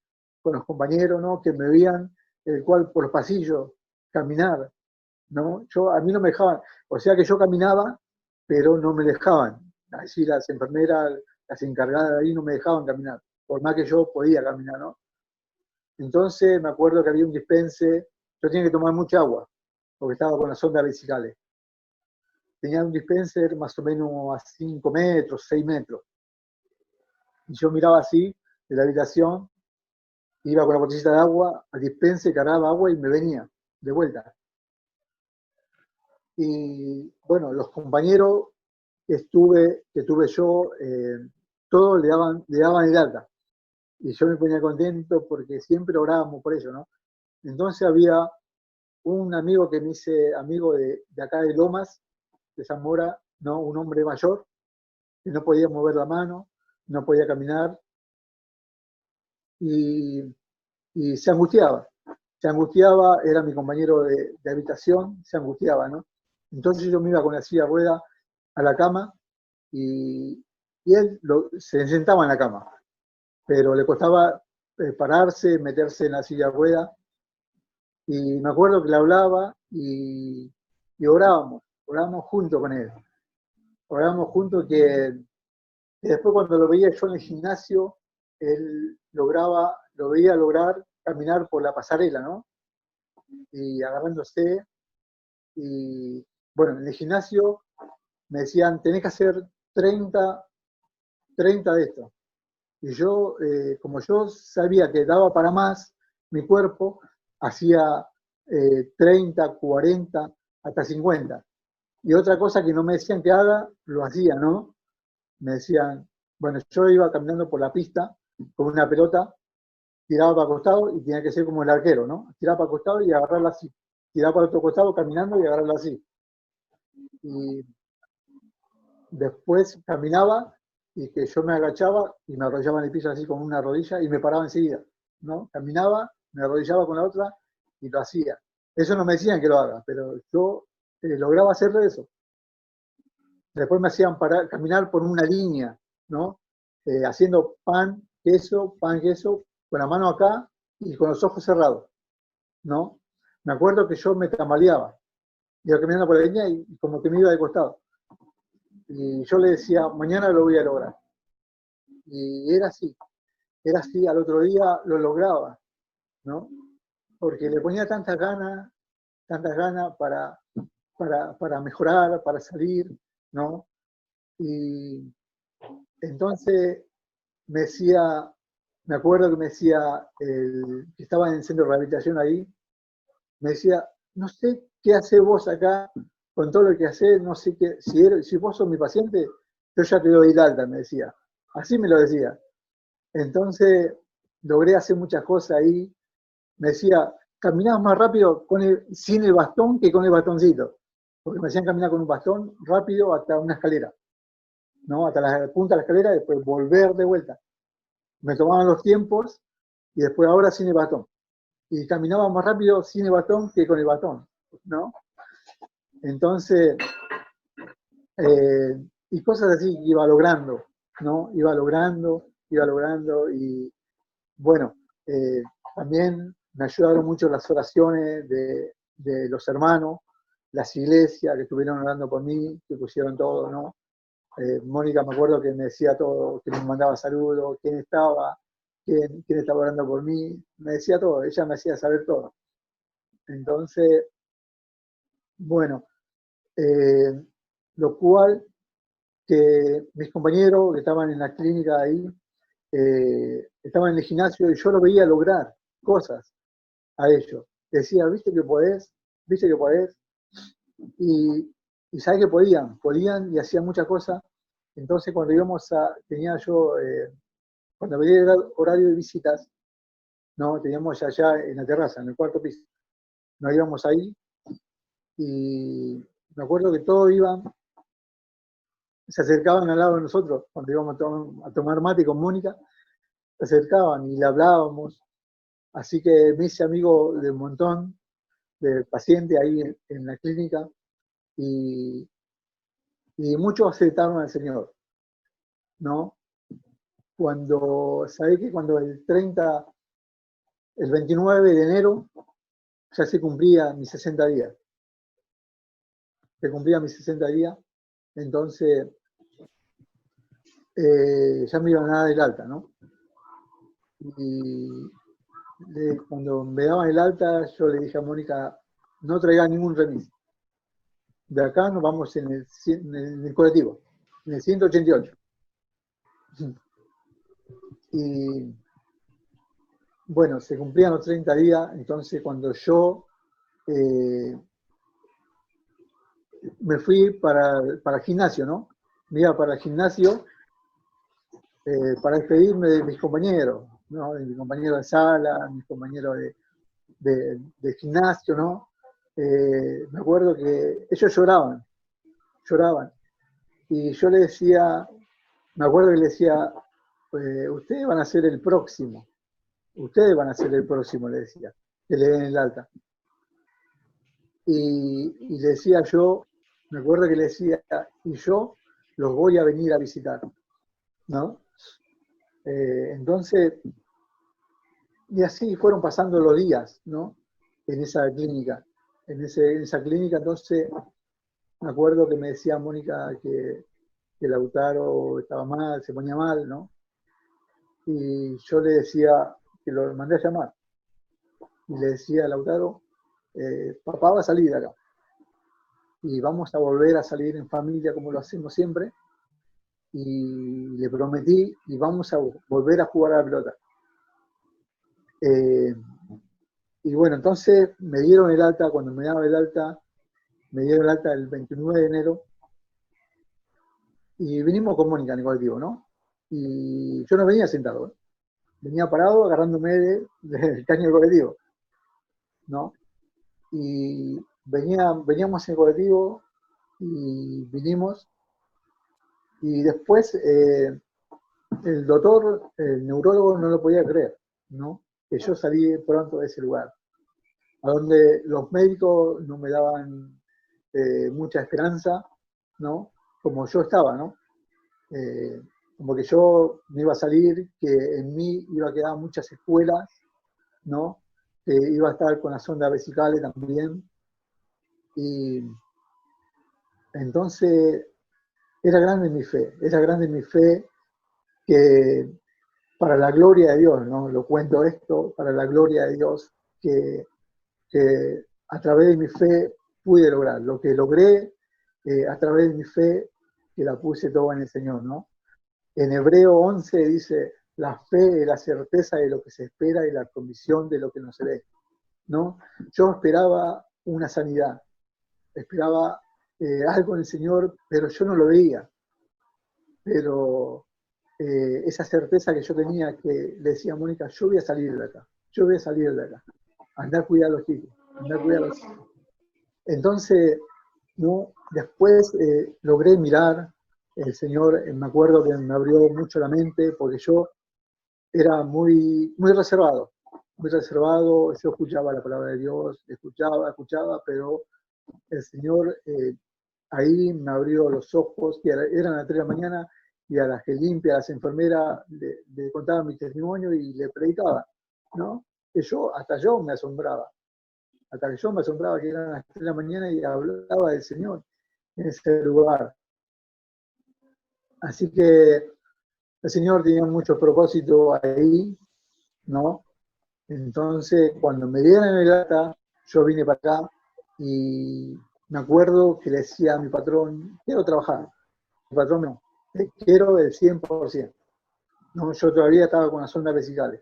Speaker 1: con los compañeros, ¿no? Que me veían, el cual por los pasillos, caminar, ¿no? A mí no me dejaban, o sea que yo caminaba, pero no me dejaban. Así las enfermeras, las encargadas de ahí no me dejaban caminar, por más que yo podía caminar, ¿no? Entonces me acuerdo que había un dispense, yo tenía que tomar mucha agua, porque estaba con las ondas vesicales. Tenía un dispenser más o menos a 5 metros, 6 metros. Y yo miraba así, de la habitación, iba con la botellita de agua al dispenser, cargaba agua y me venía de vuelta. Y bueno, los compañeros que tuve yo, todos le daban el alta. Y yo me ponía contento porque siempre orábamos por ello, ¿no? Entonces había un amigo que me hice amigo de acá de Lomas, de Zamora, ¿no? Un hombre mayor, que no podía mover la mano, no podía caminar, y, y se angustiaba, era mi compañero de habitación, se angustiaba, ¿no? Entonces yo me iba con la silla de rueda a la cama y él se sentaba en la cama, pero le costaba pararse, meterse en la silla de rueda, y me acuerdo que le hablaba y orábamos junto con él, orábamos juntos que después cuando lo veía yo en el gimnasio, él lo veía lograr caminar por la pasarela, ¿no? Y agarrándose, y bueno, en el gimnasio me decían, tenés que hacer 30 de esto. Y yo, como yo sabía que daba para más mi cuerpo, hacía 30, 40, hasta 50. Y otra cosa que no me decían que haga, lo hacía, ¿no? Me decían, bueno, yo iba caminando por la pista con una pelota, tiraba para el costado y tenía que ser como el arquero, ¿no? Tiraba para el costado y agarrarla así. Tiraba para el otro costado caminando y agarrarla así. Y después caminaba y que yo me agachaba y me arrodillaba en el piso así con una rodilla y me paraba enseguida, ¿no? Caminaba, me arrodillaba con la otra y lo hacía. Eso no me decían que lo haga, pero yo lograba hacerlo eso. Después me hacían caminar por una línea, ¿no? Haciendo pan, queso, con la mano acá y con los ojos cerrados, ¿no? Me acuerdo que yo me tambaleaba, iba caminando por la línea y como que me iba de costado. Y yo le decía, mañana lo voy a lograr. Y era así, al otro día lo lograba, ¿no? Porque le ponía tantas ganas para mejorar, para salir, ¿no? Y entonces me decía, me acuerdo que me decía, que estaba en el centro de rehabilitación ahí, me decía, no sé qué haces vos acá con todo lo que haces, no sé qué, si vos sos mi paciente, yo ya te doy el alta, me decía. Así me lo decía. Entonces logré hacer muchas cosas ahí. Me decía, caminabas más rápido sin el bastón que con el bastoncito. Porque me hacían caminar con un bastón rápido hasta una escalera, ¿no? Hasta la punta de la escalera y después volver de vuelta. Me tomaban los tiempos y después ahora sin el bastón. Y caminaba más rápido sin el bastón que con el bastón, ¿no? Entonces, y cosas así iba logrando, ¿no? Iba logrando y bueno, también me ayudaron mucho las oraciones de los hermanos, las iglesias que estuvieron orando por mí, que pusieron todo, ¿no? Mónica me acuerdo que me decía todo, que me mandaba saludos, quién estaba orando por mí, me decía todo, ella me hacía saber todo. Entonces, bueno, lo cual que mis compañeros que estaban en la clínica ahí, estaban en el gimnasio y yo lo veía lograr cosas a ellos. Decía, viste que podés, y, y sabés que podían y hacían muchas cosas. Entonces cuando tenía yo, cuando venía el horario de visitas, no, teníamos allá en la terraza, en el cuarto piso, nos íbamos ahí y me acuerdo que todos se acercaban al lado de nosotros, cuando íbamos a tomar mate con Mónica, se acercaban y le hablábamos. Así que me hice amigo de un montón de pacientes ahí en la clínica y muchos aceptaron al Señor, ¿no? sabés que cuando el 29 de enero ya se cumplía mis 60 días. Se cumplía mis 60 días, entonces ya me iban a dar el alta, ¿no? Y cuando me daban el alta, yo le dije a Mónica, no traiga ningún remis. De acá nos vamos en el colectivo, en el 188. Y bueno, se cumplían los 30 días, entonces cuando yo me fui para el gimnasio, ¿no? Me iba para el gimnasio para despedirme de mis compañeros, ¿no? De mis compañeros de sala, mis compañeros de gimnasio, ¿no? Me acuerdo que ellos lloraban. Y yo le decía, me acuerdo que le decía, ustedes van a ser el próximo, le decía, que le den el alta. Y le decía yo, me acuerdo que le decía, y yo los voy a venir a visitar, ¿no? Entonces, y así fueron pasando los días, ¿no? En esa clínica. En esa clínica, entonces, me acuerdo que me decía Mónica que Lautaro estaba mal, se ponía mal, ¿no? Y yo le decía que lo mandé a llamar. Y le decía a Lautaro, papá va a salir de acá. Y vamos a volver a salir en familia como lo hacemos siempre. Y le prometí, y vamos a volver a jugar a la pelota. Y bueno, entonces me dieron el alta, cuando me daba el alta, me dieron el alta el 29 de enero, y vinimos con Mónica en el colectivo, ¿no? Y yo no venía sentado, ¿eh? Venía parado agarrándome del caño del colectivo, ¿no? Y veníamos en el colectivo y vinimos, y después el doctor, el neurólogo no lo podía creer, ¿no? Que yo salí pronto de ese lugar, a donde los médicos no me daban mucha esperanza, ¿no? Como yo estaba, ¿no? Como que yo me iba a salir, que en mí iba a quedar muchas escuelas, ¿no? Que iba a estar con las sondas vesicales también. Y entonces era grande mi fe que para la gloria de Dios, ¿no? Lo cuento esto, para la gloria de Dios, que a través de mi fe pude lograr. Lo que logré a través de mi fe, que la puse toda en el Señor, ¿no? En Hebreo 11 dice, la fe es la certeza de lo que se espera y la convicción de lo que no se ve, ¿no? Yo esperaba una sanidad, esperaba algo en el Señor, pero yo no lo veía. Pero esa certeza que yo tenía, que le decía a Mónica, yo voy a salir de acá, andar a cuidar a los chicos, Entonces, ¿no? Después logré mirar, el Señor, me acuerdo que me abrió mucho la mente, porque yo era muy reservado, yo escuchaba la palabra de Dios, escuchaba, pero el Señor ahí me abrió los ojos, que eran las 3 de la mañana, y a las que limpia, a las enfermeras, le contaba mi testimonio y le predicaba, ¿no? Que hasta yo me asombraba que eran las 3 de la mañana y hablaba del Señor en ese lugar. Así que el Señor tenía mucho propósito ahí, ¿no? Entonces, cuando me dieron el alta, yo vine para acá y me acuerdo que le decía a mi patrón, quiero trabajar. Mi patrón no, quiero el 100%. No, yo todavía estaba con las sondas vesicales.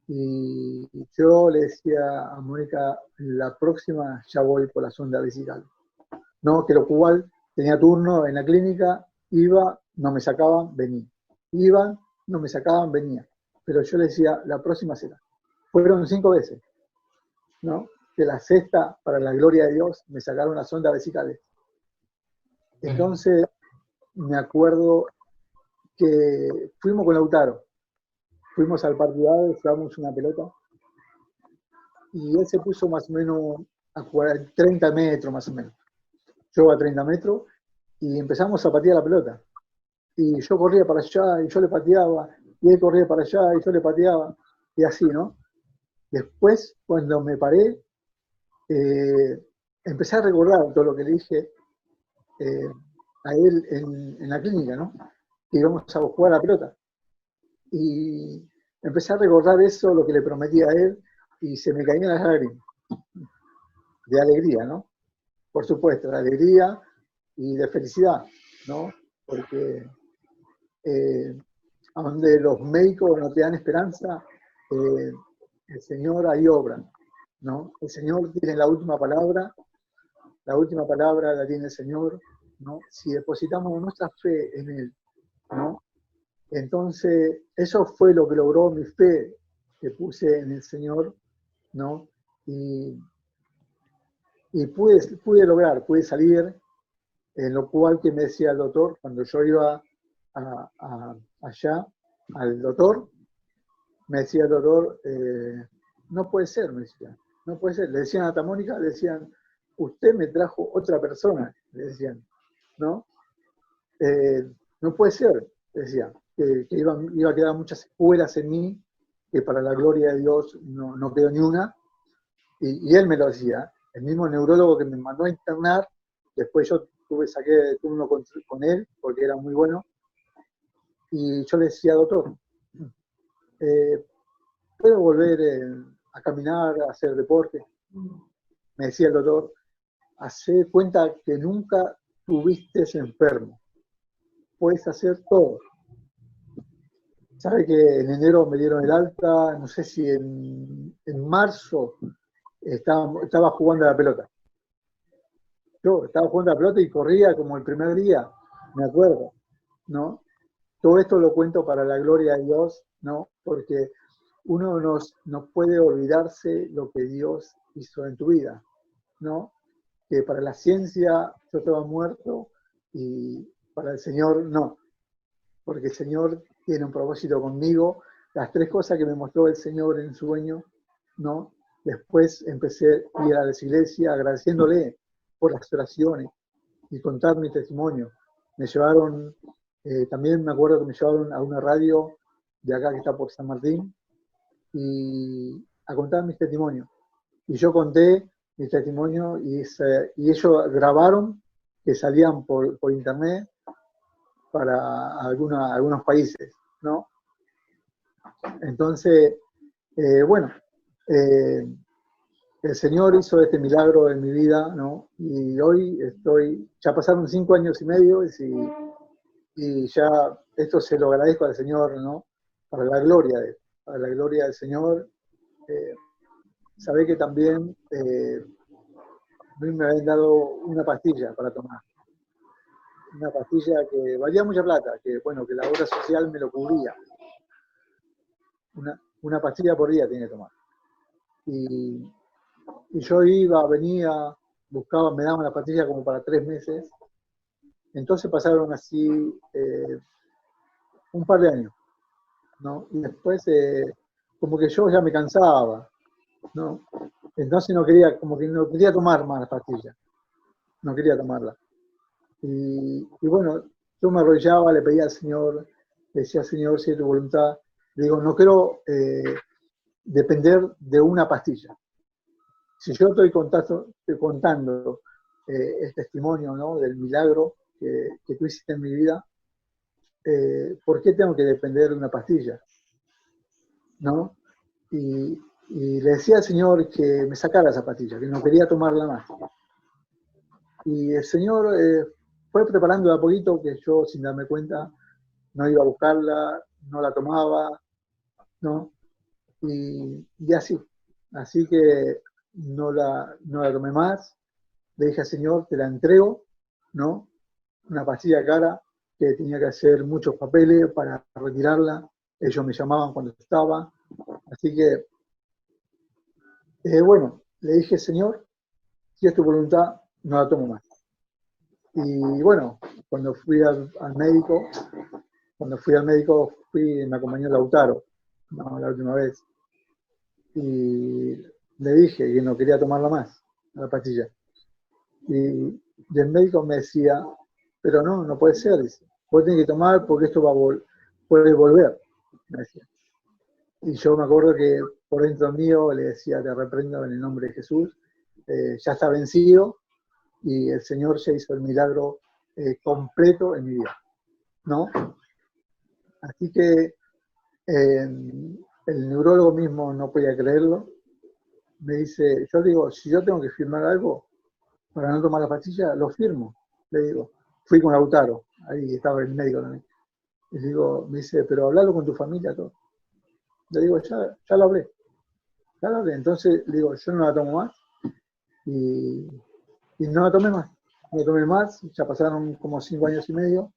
Speaker 1: Y yo le decía a Mónica, la próxima ya voy por la sonda vesical. No, que lo cual tenía turno en la clínica, iba, no me sacaban, venía. Iban, no me sacaban, venía. Pero yo le decía, la próxima será. Fueron 5 veces, ¿no? De la sexta, para la gloria de Dios, me sacaron las sondas vesicales. Entonces, me acuerdo que fuimos con Lautaro. Fuimos al partidado, jugamos una pelota. Y él se puso más o menos a 30 metros, más o menos. Yo a 30 metros y empezamos a patear la pelota. y yo corría para allá y yo le pateaba, y él corría para allá y yo le pateaba, y así, ¿no? Después, cuando me paré, empecé a recordar todo lo que le dije eh, a él en la clínica, ¿no? Que íbamos a jugar a la pelota. Y empecé a recordar eso, lo que le prometí a él, y se me caían las lágrimas de alegría, ¿no? Por supuesto, de alegría y de felicidad, ¿no? Porque a donde los médicos no te dan esperanza, el Señor ahí obra, ¿no? El Señor tiene la última palabra la tiene el Señor, ¿no? Si depositamos nuestra fe en Él, ¿no? Entonces, eso fue lo que logró mi fe que puse en el Señor, ¿no? Y, y pude salir, en lo cual que me decía el doctor, cuando yo iba allá al doctor, me decía el doctor, no puede ser, me decía, no puede ser. Le decían a Tamónica, le decían, usted me trajo otra persona, le decían, ¿no? No puede ser, decía, que iba a quedar muchas secuelas en mí, que para la gloria de Dios no quedó ni una, y él me lo decía, el mismo neurólogo que me mandó a internar, después yo saqué turno con él, porque era muy bueno, y yo le decía, doctor, ¿puedo volver a caminar, a hacer deporte? Me decía el doctor, hace cuenta que nunca tuviste enfermo, puedes hacer todo. Sabe que en enero me dieron el alta, no sé si en marzo estaba jugando a la pelota. Yo estaba jugando a la pelota y corría como el primer día, me acuerdo, ¿no? Todo esto lo cuento para la gloria de Dios, ¿no? Porque uno no puede olvidarse lo que Dios hizo en tu vida, ¿no? Que para la ciencia yo estaba muerto y para el Señor no, porque el Señor tiene un propósito conmigo. Las tres cosas que me mostró el Señor en sueño, ¿no? Después empecé a ir a las iglesias agradeciéndole por las oraciones y contar mi testimonio. Me llevaron, también me acuerdo que me llevaron a una radio de acá que está por San Martín y a contar mis testimonios. Y yo conté mi testimonio y ellos grabaron que salían por internet para algunos países, ¿no? Entonces, bueno, eh, el Señor hizo este milagro en mi vida, ¿no? Y hoy ya pasaron 5 años y medio y ya esto se lo agradezco al Señor, ¿no? Para la gloria del Señor. Eh, Sabé que también a mí me habían dado una pastilla para tomar, una pastilla que valía mucha plata, que bueno, que la obra social me lo cubría. Una pastilla por día tenía que tomar. Y, y yo iba, venía, buscaba, me daban la pastilla como para 3 meses. Entonces pasaron así un par de años, ¿no? Y después como que yo ya me cansaba, ¿no? Entonces como que no quería tomar más la pastilla, no quería tomarla. Y bueno, yo me arrodillaba, le pedía al Señor, le decía, Señor, si es tu voluntad, le digo, no quiero depender de una pastilla. Si yo estoy contando el testimonio, ¿no? Del milagro que tú hiciste en mi vida, ¿por qué tengo que depender de una pastilla? ¿No? Y le decía al Señor que me sacara esa pastilla, que no quería tomarla más. Y el Señor fue preparando de a poquito que yo, sin darme cuenta, no iba a buscarla, no la tomaba, ¿no? Y así. Así que no la tomé más. Le dije al Señor, te la entrego, ¿no? Una pastilla cara que tenía que hacer muchos papeles para retirarla. Ellos me llamaban cuando estaba. Así que, bueno, le dije, Señor, si es tu voluntad, no la tomo más. Y bueno, cuando fui al médico, me acompañó Lautaro, no, la última vez. Y le dije que no quería tomarla más, la pastilla. Y el médico me decía, pero no puede ser, dice, vos tenés que tomar porque esto puede volver, me decía. Y yo me acuerdo que por dentro mío le decía, te reprendo en el nombre de Jesús, ya está vencido y el Señor ya hizo el milagro completo en mi vida, ¿no? Así que el neurólogo mismo no podía creerlo. Me dice, yo digo, si yo tengo que firmar algo para no tomar la pastilla, lo firmo. Le digo, fui con Lautaro, ahí estaba el médico también. Y digo, me dice, pero hablalo con tu familia, todo. Le digo, ya lo hablé. Ya lo hablé. Entonces, le digo, yo no la tomo más. Y no la tomé más. No la tomé más, ya pasaron como 5 años y medio,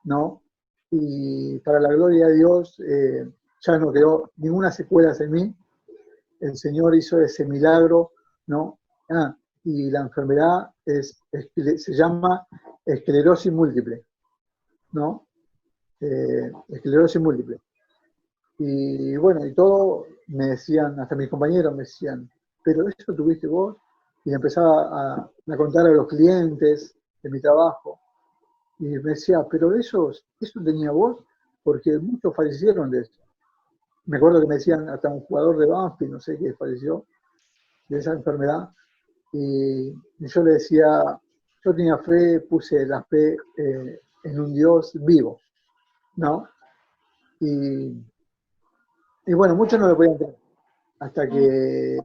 Speaker 1: ¿no? Y para la gloria de Dios, ya no quedó ninguna secuela en mí. El Señor hizo ese milagro, ¿no? Y la enfermedad se llama esclerosis múltiple, ¿no? Esclerosis múltiple. Y bueno, y todo me decían, hasta mis compañeros me decían, pero eso tuviste vos. Y empezaba a contar a los clientes de mi trabajo. Y me decía, pero eso tenía vos, porque muchos fallecieron de eso. Me acuerdo que me decían hasta un jugador de Banfield, no sé qué, falleció de esa enfermedad. Y yo le decía, yo tenía fe, puse la fe en un Dios vivo, ¿no? Y bueno, muchos no lo podían creer. Hasta que,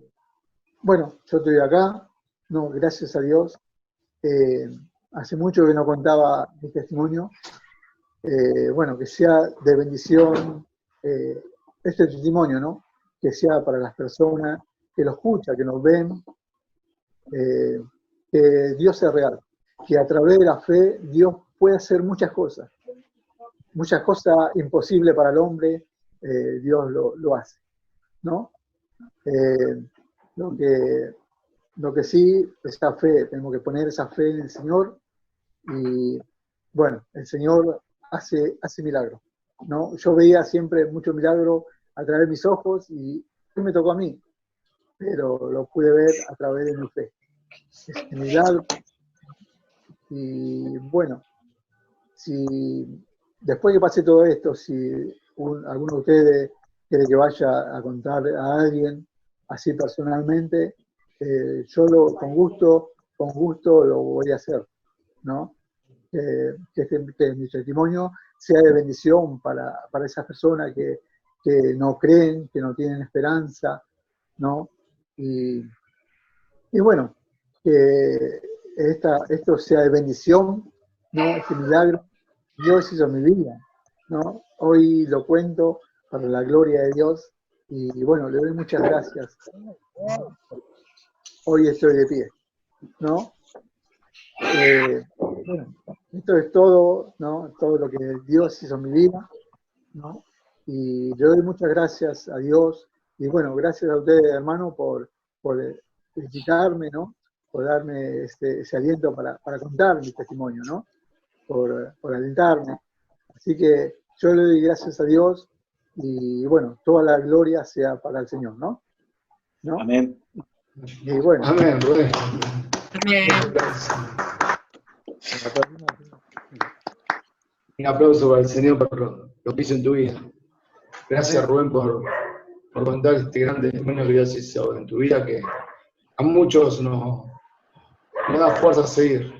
Speaker 1: bueno, yo estoy acá, no, gracias a Dios. Hace mucho que no contaba mi testimonio. Bueno, que sea de bendición este testimonio, ¿no? Que sea para las personas que lo escuchan, que nos ven, que Dios es real, que a través de la fe Dios puede hacer muchas cosas imposibles para el hombre, Dios lo hace, ¿no? Lo que sí, esa fe, tenemos que poner esa fe en el Señor y, bueno, el Señor hace milagros, ¿no? Yo veía siempre muchos milagros a través de mis ojos y hoy me tocó a mí, pero lo pude ver a través de mi fe. Ese milagro. Y bueno, si después que pase todo esto, si alguno de ustedes quiere que vaya a contar a alguien así personalmente, yo con gusto lo voy a hacer, ¿no? Que mi testimonio sea de bendición para esas personas que no creen, que no tienen esperanza, ¿no? Y bueno, que esto sea de bendición, ¿no? Este milagro, Dios hizo mi vida, ¿no? Hoy lo cuento para la gloria de Dios y bueno, le doy muchas gracias. Hoy estoy de pie, ¿no? Bueno, esto es todo, ¿no? Todo lo que Dios hizo en mi vida, ¿no? Y le doy muchas gracias a Dios y bueno, gracias a ustedes, hermano, por felicitarme, ¿no? Por darme ese aliento para contar mi testimonio, ¿no? Por alentarme. Así que yo le doy gracias a Dios y bueno, toda la gloria sea para el Señor, ¿no?
Speaker 3: Amén.
Speaker 1: Y bueno.
Speaker 2: Amén, Rubén.
Speaker 4: Amén.
Speaker 2: Un aplauso para el Señor por lo que hizo en tu vida. Gracias, Rubén, por contar este gran testimonio que Dios hizo en tu vida, que a muchos nos da fuerza a seguir.